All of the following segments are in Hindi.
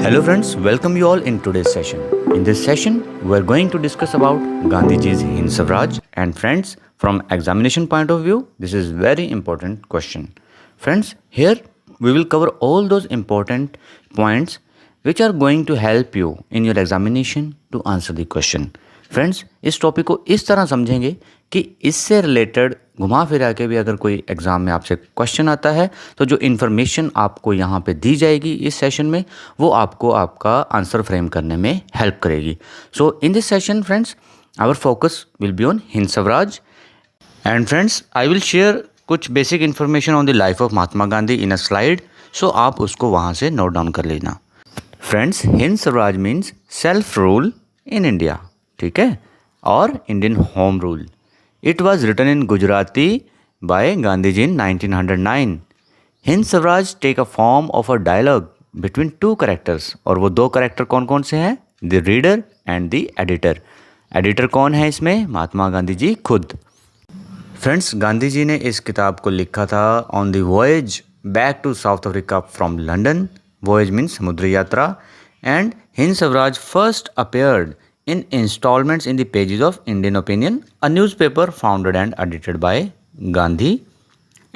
Hello friends, welcome you all in today's session. In this session, we are going to discuss about Gandhiji's Hind Swaraj. And friends, from examination point of view, this is very important question. Friends, here we will cover all those important points which are going to help you in your examination to answer the question. Friends, इस टॉपिक को इस तरह समझेंगे कि इससे रिलेटेड घुमा फिरा के भी अगर कोई एग्ज़ाम में आपसे क्वेश्चन आता है तो जो इन्फॉर्मेशन आपको यहाँ पे दी जाएगी इस सेशन में वो आपको आपका आंसर फ्रेम करने में हेल्प करेगी. So in this session friends, our focus will be on Hind Swaraj. And friends, I will share कुछ basic information on the life of Mahatma Gandhi in a slide. So आप उसको वहाँ से नोट डाउन कर लेना. Friends, Hind Swaraj means self rule in India, ठीक है, और Indian home rule. It was written in Gujarati by Gandhi ji in 1909. Hind Swaraj take a form of a dialogue between two characters. और वो दो करेक्टर कौन कौन से हैं? The reader and the editor. Editor कौन है इसमें? महात्मा गांधी जी खुद. फ्रेंड्स, गांधी जी ने इस किताब को लिखा था on the voyage back to South Africa from London. Voyage means समुद्री यात्रा. And Hind Swaraj first appeared in installments in the pages of Indian Opinion, a newspaper founded and edited by Gandhi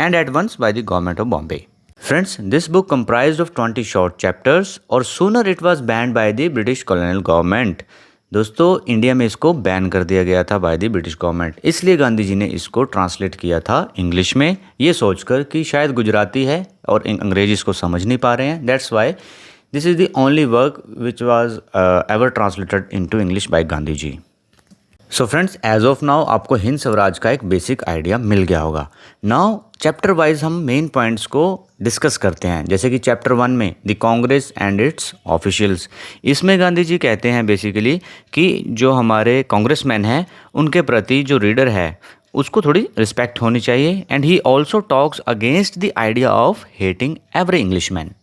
and at once by the government of Bombay. Friends, this book comprised of 20 short chapters और sooner it was banned by the British colonial government. दोस्तों, इंडिया में इसको बैन कर दिया गया था बाय द ब्रिटिश गवर्नमेंट. इसलिए गांधी जी ने इसको ट्रांसलेट किया था इंग्लिश में, ये सोचकर कि शायद गुजराती है और अंग्रेजी इसको समझ नहीं पा रहे हैं. That's why this is the only work which was ever translated into English by Gandhi ji. So friends, as of now आपको हिंद स्वराज का एक बेसिक आइडिया मिल गया होगा. नाउ चैप्टर वाइज हम मेन पॉइंट्स को डिस्कस करते हैं. जैसे कि चैप्टर 1 में the Congress and it's officials. इसमें गांधी जी कहते हैं बेसिकली कि जो हमारे कांग्रेसमैन हैं उनके प्रति जो रीडर है उसको थोड़ी रिस्पेक्ट होनी चाहिए. And he also talks against the idea of hating every Englishman.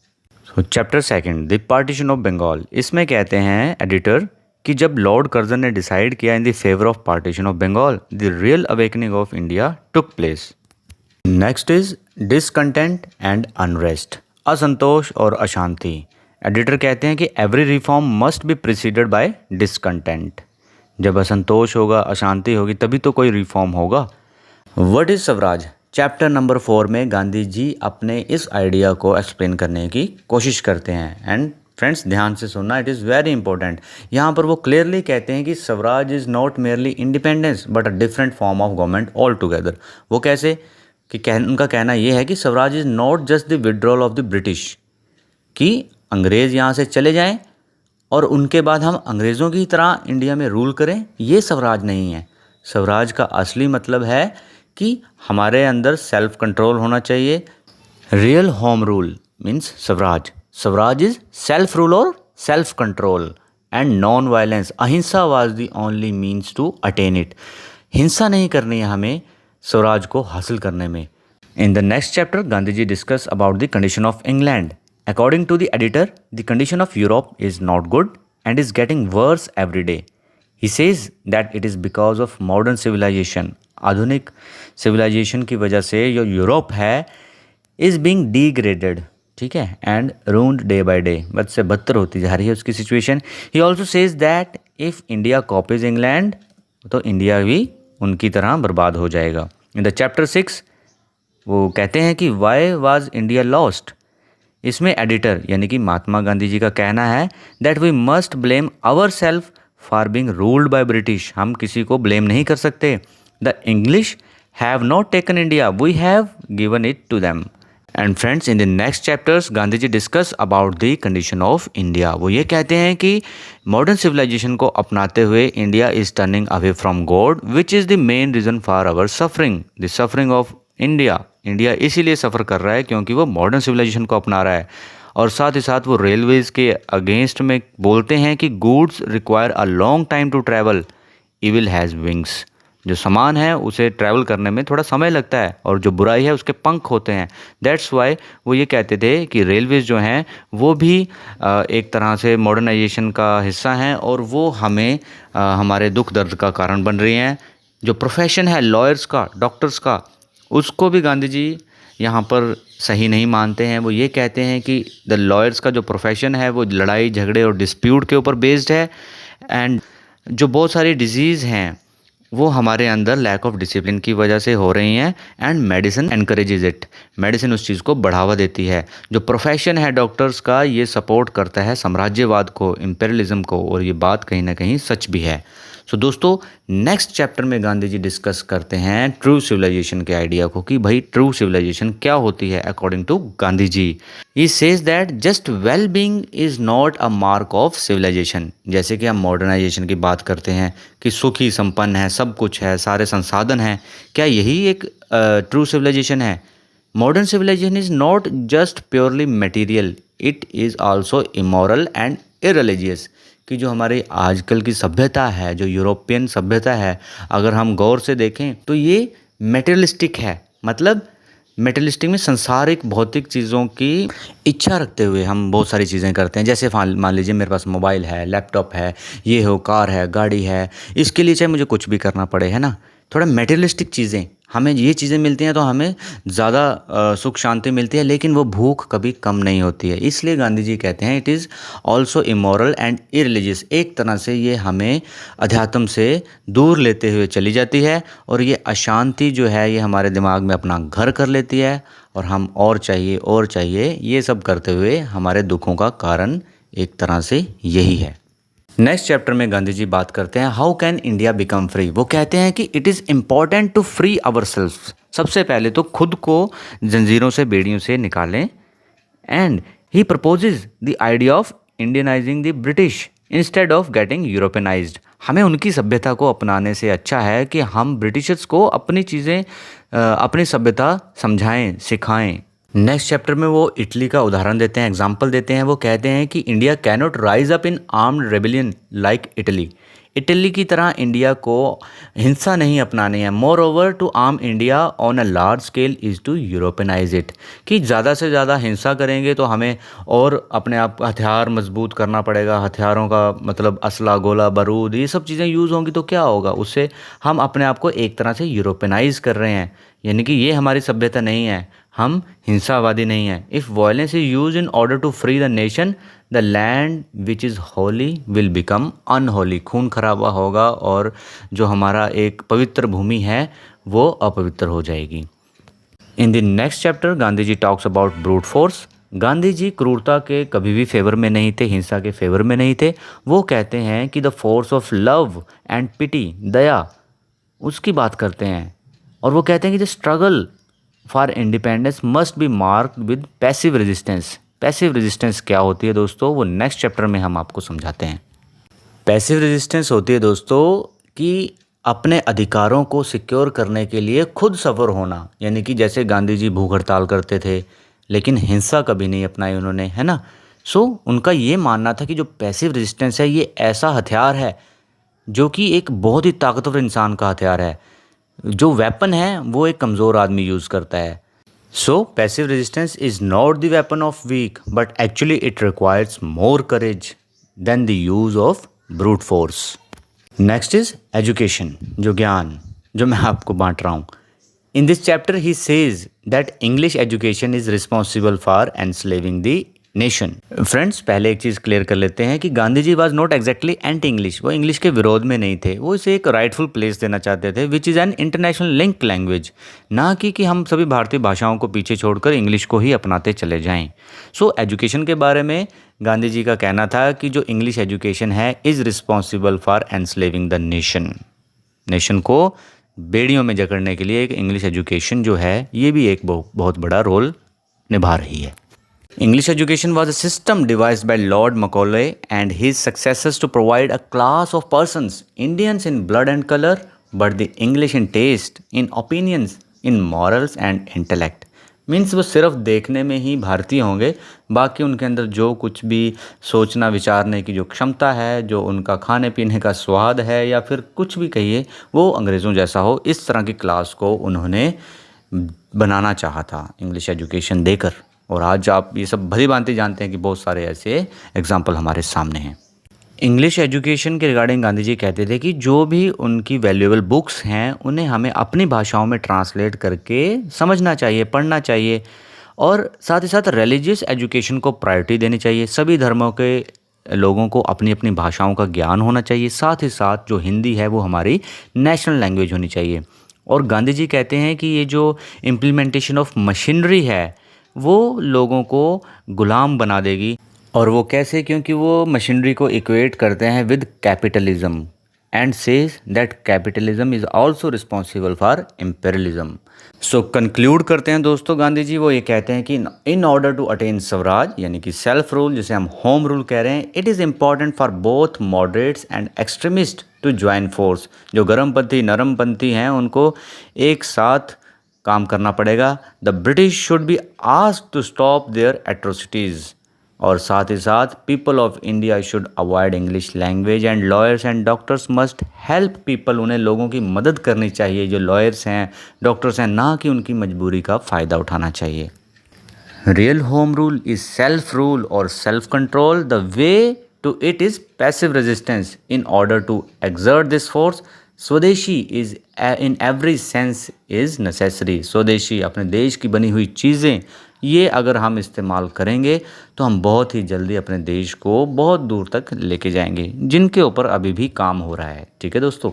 Chapter 2 the partition of Bengal. इसमें कहते हैं एडिटर कि जब लॉर्ड कर्जन ने डिसाइड किया in the favour of partition of Bengal, the real awakening of India took place. Next is discontent and unrest. असंतोष और अशांति. एडिटर कहते हैं कि every reform must be preceded by discontent. जब असंतोष होगा, अशांति होगी, तभी तो कोई रिफॉर्म होगा. What is Swaraj? Chapter number 4 में गांधी जी अपने इस आइडिया को एक्सप्लेन करने की कोशिश करते हैं. एंड फ्रेंड्स, ध्यान से सुनना, इट इज़ वेरी इंपॉर्टेंट. यहाँ पर वो क्लियरली कहते हैं कि Swaraj is not merely independence but a different form of government all together. वो कैसे कि उनका कहना ये है कि Swaraj is not just the withdrawal of the British, कि अंग्रेज़ यहाँ से चले जाएं और उनके बाद हम अंग्रेज़ों की तरह इंडिया में रूल करें. ये स्वराज नहीं है. स्वराज का असली मतलब है कि हमारे अंदर सेल्फ कंट्रोल होना चाहिए. Real home rule means Swaraj. Swaraj is self rule और self control and non violence. Ahimsa was the only means to attain it. हिंसा नहीं करनी है हमें स्वराज को हासिल करने में. In the next chapter Gandhi ji discuss about the condition of England. According to the editor, the condition of Europe is not good and is getting worse every day. He says that it is because of modern civilisation. आधुनिक सिविलाइजेशन की वजह से जो यूरोप है इज़ बीइंग डिग्रेडेड, ठीक है, एंड रून्ड डे बाय डे. बद से बदतर होती जा रही है उसकी situation. He also says that if India copies England तो इंडिया भी उनकी तरह बर्बाद हो जाएगा. इन द चैप्टर 6 वो कहते हैं कि वाई वाज इंडिया लॉस्ट. इसमें एडिटर यानी कि महात्मा गांधी जी का कहना है that we must blame our self for being ruled by British. हम किसी को ब्लेम नहीं कर सकते. The English have not taken India, we have given it to them. And friends, in the next chapters, Gandhi ji discuss about the condition of India. वो ये कहते हैं कि modern civilization को अपनाते हुए India is turning away from God, which is the main reason for our suffering. The suffering of India. India इसीलिए सफ़र कर रहा है क्योंकि वो modern civilization को अपना रहा है. और साथ ही साथ वो रेलवेज़ के अगेंस्ट में बोलते हैं कि goods require a long time to travel, evil has wings. जो सामान है उसे ट्रैवल करने में थोड़ा समय लगता है और जो बुराई है उसके पंख होते हैं. दैट्स वाई वो ये कहते थे कि रेलवेज़ जो हैं वो भी एक तरह से मॉडर्नाइजेशन का हिस्सा हैं और वो हमें हमारे दुख दर्द का कारण बन रही हैं. जो प्रोफेशन है लॉयर्स का, डॉक्टर्स का, उसको भी गांधी जी यहाँ पर सही नहीं मानते हैं। वो ये कहते हैं कि द लॉयर्स का जो प्रोफेशन है वो लड़ाई झगड़े और डिस्प्यूट के ऊपर बेस्ड है, एंड जो बहुत सारी डिजीज़ हैं वो हमारे अंदर लैक ऑफ डिसिप्लिन की वजह से हो रही हैं, and medicine encourages it, medicine उस चीज़ को बढ़ावा देती है। जो प्रोफेशन है डॉक्टर्स का ये सपोर्ट करता है साम्राज्यवाद को, इम्पेरियलिज्म को, और ये बात कहीं ना कहीं सच भी है। सो दोस्तों, नेक्स्ट चैप्टर में गांधी जी डिस्कस करते हैं ट्रू सिविलाइजेशन के आइडिया को, कि भाई ट्रू सिविलाइजेशन क्या होती है according to Gandhi ji. He says that just well being is not a mark of civilisation. जैसे कि हम मॉडर्नाइजेशन की बात करते हैं कि सुखी संपन्न है, सब कुछ है, सारे संसाधन हैं, क्या यही एक ट्रू सिविलाइजेशन है? Modern civilisation is not just purely material, it is also immoral and irreligious. कि जो हमारी आजकल की सभ्यता है, जो यूरोपियन सभ्यता है, अगर हम गौर से देखें तो ये मेटेरियलिस्टिक है। मतलब मेटेरियलिस्टिक में संसारिक भौतिक चीज़ों की इच्छा रखते हुए हम बहुत सारी चीज़ें करते हैं। जैसे मान लीजिए मेरे पास मोबाइल है, लैपटॉप है, ये हो, कार है, गाड़ी है, इसके लिए चाहे मुझे कुछ भी करना पड़े, है ना। थोड़ा मेटेरियलिस्टिक चीज़ें, हमें ये चीज़ें मिलती हैं तो हमें ज़्यादा सुख शांति मिलती है, लेकिन वो भूख कभी कम नहीं होती है। इसलिए गांधी जी कहते हैं it is also immoral and irreligious. एक तरह से ये हमें अध्यात्म से दूर लेते हुए चली जाती है, और ये अशांति जो है ये हमारे दिमाग में अपना घर कर लेती है, और हम और चाहिए ये सब करते हुए हमारे दुखों का कारण एक तरह से यही है। नेक्स्ट चैप्टर में गांधी जी बात करते हैं how can India become free. वो कहते हैं कि it is important to free our self. सबसे पहले तो खुद को जंजीरों से, बेड़ियों से निकालें। And he proposes the idea of Indianising the British instead of getting Europeanised. हमें उनकी सभ्यता को अपनाने से अच्छा है कि हम ब्रिटिशर्स को अपनी चीज़ें, अपनी सभ्यता समझाएं, सिखाएं। नेक्स्ट चैप्टर में वो इटली का उदाहरण देते हैं, एग्जाम्पल देते हैं। वो कहते हैं कि India cannot rise up in armed rebellion like Italy. Italy की तरह इंडिया को हिंसा नहीं अपनानी है। Moreover to arm India on a large scale is to Europeanise it. कि ज़्यादा से ज़्यादा हिंसा करेंगे तो हमें और अपने आप हथियार मजबूत करना पड़ेगा। हथियारों का मतलब असला, गोला, बारूद, ये सब चीज़ें यूज़ होंगी तो क्या होगा, उससे हम अपने आप को एक तरह से यूरोपियनाइज कर रहे हैं। यानी कि ये हमारी सभ्यता नहीं है, हम हिंसावादी नहीं हैं। If violence is use in order to free the nation, the land which is holy will become unholy. खून खराबा होगा और जो हमारा एक पवित्र भूमि है वो अपवित्र हो जाएगी। In the next chapter Gandhi ji talks about brute force. Gandhi ji क्रूरता के कभी भी फेवर में नहीं थे, हिंसा के फेवर में नहीं थे। वो कहते हैं कि the force of love and pity, दया, उसकी बात करते हैं। और वो कहते हैं कि the struggle for independence must be marked with passive resistance. Passive resistance क्या होती है दोस्तों, वो नेक्स्ट चैप्टर में हम आपको समझाते हैं। पैसिव रेजिस्टेंस होती है दोस्तों कि अपने अधिकारों को सिक्योर करने के लिए खुद सफ़र होना। यानी कि जैसे गांधी जी भूख हड़ताल करते थे लेकिन हिंसा कभी नहीं अपनाई उन्होंने, है ना। सो उनका ये मानना था कि जो पैसिव रेजिस्टेंस है ये ऐसा हथियार है जो कि एक बहुत ही ताकतवर इंसान का हथियार है। जो वेपन है वो एक कमज़ोर आदमी यूज़ करता है। So passive resistance is not the weapon of weak, but actually it requires more courage than the use of brute force. Next is education, जो ज्ञान जो मैं आपको बांट रहा हूँ। In this chapter he says that English education is responsible for enslaving the nation. Friends, पहले एक चीज़ क्लियर कर लेते हैं कि Gandhi ji was not exactly anti English. वो इंग्लिश के विरोध में नहीं थे, वो इसे एक राइटफुल प्लेस देना चाहते थे which is an international link language. ना कि हम सभी भारतीय भाषाओं को पीछे छोड़कर इंग्लिश को ही अपनाते चले जाएं। सो एजुकेशन के बारे में गांधी जी का कहना था कि जो इंग्लिश एजुकेशन है is responsible for enslaving the nation. Nation को बेड़ियों में जकड़ने के लिए एक इंग्लिश एजुकेशन जो है ये भी एक बहुत बड़ा रोल निभा रही है। English education was a system devised by Lord Macaulay and his successors to provide a class of persons, Indians in blood and color, but the English in taste, in opinions, in morals and intellect. Means वो सिर्फ देखने में ही भारतीय होंगे, बाकी उनके अंदर जो कुछ भी सोचना विचारने की जो क्षमता है, जो उनका खाने पीने का स्वाद है, या फिर कुछ भी कहिए, वो अंग्रेज़ों जैसा हो। इस तरह की क्लास को उन्होंने बनाना चाहा था इंग्लिश एजुकेशन देकर। और आज आप ये सब भली भांति जानते हैं कि बहुत सारे ऐसे एग्जाम्पल हमारे सामने हैं। इंग्लिश एजुकेशन के रिगार्डिंग गांधी जी कहते थे कि जो भी उनकी वैल्यूएबल बुक्स हैं उन्हें हमें अपनी भाषाओं में ट्रांसलेट करके समझना चाहिए, पढ़ना चाहिए और साथ ही साथ रिलीजियस एजुकेशन को प्रायोरिटी देनी चाहिए। सभी धर्मों के लोगों को अपनी अपनी भाषाओं का ज्ञान होना चाहिए। साथ ही साथ जो हिंदी है वो हमारी नेशनल लैंग्वेज होनी चाहिए। और गांधी जी कहते हैं कि ये जो इम्प्लीमेंटेशन ऑफ मशीनरी है वो लोगों को गुलाम बना देगी। और वो कैसे? क्योंकि वो मशीनरी को इक्वेट करते हैं with capitalism and says that capitalism is also responsible for imperialism. So conclude करते हैं दोस्तों, गांधी जी वो ये कहते हैं कि in order to attain Swaraj यानी कि सेल्फ रूल, जिसे हम होम रूल कह रहे हैं, it is important for both moderates and extremist to join force. जो गर्मपंथी नरमपंथी हैं उनको एक साथ काम करना पड़ेगा। The British should be asked to stop their atrocities. और साथ ही साथ people of India should avoid English language and lawyers and doctors must help people. उन्हें लोगों की मदद करनी चाहिए, जो लॉयर्स हैं, डॉक्टर्स हैं, ना कि उनकी मजबूरी का फ़ायदा उठाना चाहिए। Real home rule is self rule और self control. The way to it is passive resistance. In order to exert this force swadeshi is in every sense is necessary. Swadeshi, अपने देश की बनी हुई चीज़ें, ये अगर हम इस्तेमाल करेंगे तो हम बहुत ही जल्दी अपने देश को बहुत दूर तक लेके जाएंगे, जिनके ऊपर अभी भी काम हो रहा है। ठीक है दोस्तों,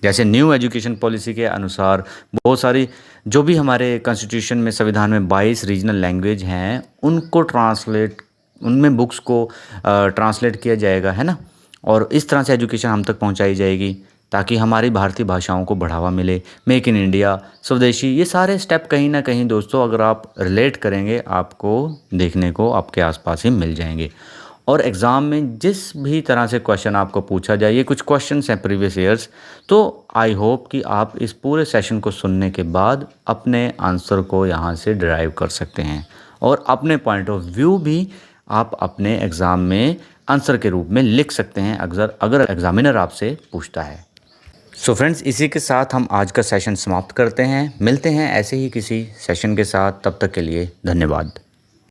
जैसे न्यू एजुकेशन पॉलिसी के अनुसार बहुत सारी जो भी हमारे कॉन्स्टिट्यूशन में, संविधान में 22 रीजनल लैंग्वेज हैं, उनको ट्रांसलेट, उनमें बुक्स को ट्रांसलेट किया जाएगा, है ना। और इस तरह से एजुकेशन हम तक पहुंचाई जाएगी ताकि हमारी भारतीय भाषाओं को बढ़ावा मिले। मेक इन इंडिया, स्वदेशी, ये सारे स्टेप कहीं ना कहीं दोस्तों अगर आप रिलेट करेंगे आपको देखने को आपके आसपास ही मिल जाएंगे। और एग्ज़ाम में जिस भी तरह से क्वेश्चन आपको पूछा जाए, ये कुछ क्वेश्चंस हैं प्रीवियस ईयर्स, तो आई होप कि आप इस पूरे सेशन को सुनने के बाद अपने आंसर को यहाँ से डिराइव कर सकते हैं और अपने पॉइंट ऑफ व्यू भी आप अपने एग्ज़ाम में आंसर के रूप में लिख सकते हैं अगर एग्जामिनर आपसे पूछता है। सो फ्रेंड्स, इसी के साथ हम आज का सेशन समाप्त करते हैं। मिलते हैं ऐसे ही किसी सेशन के साथ, तब तक के लिए धन्यवाद।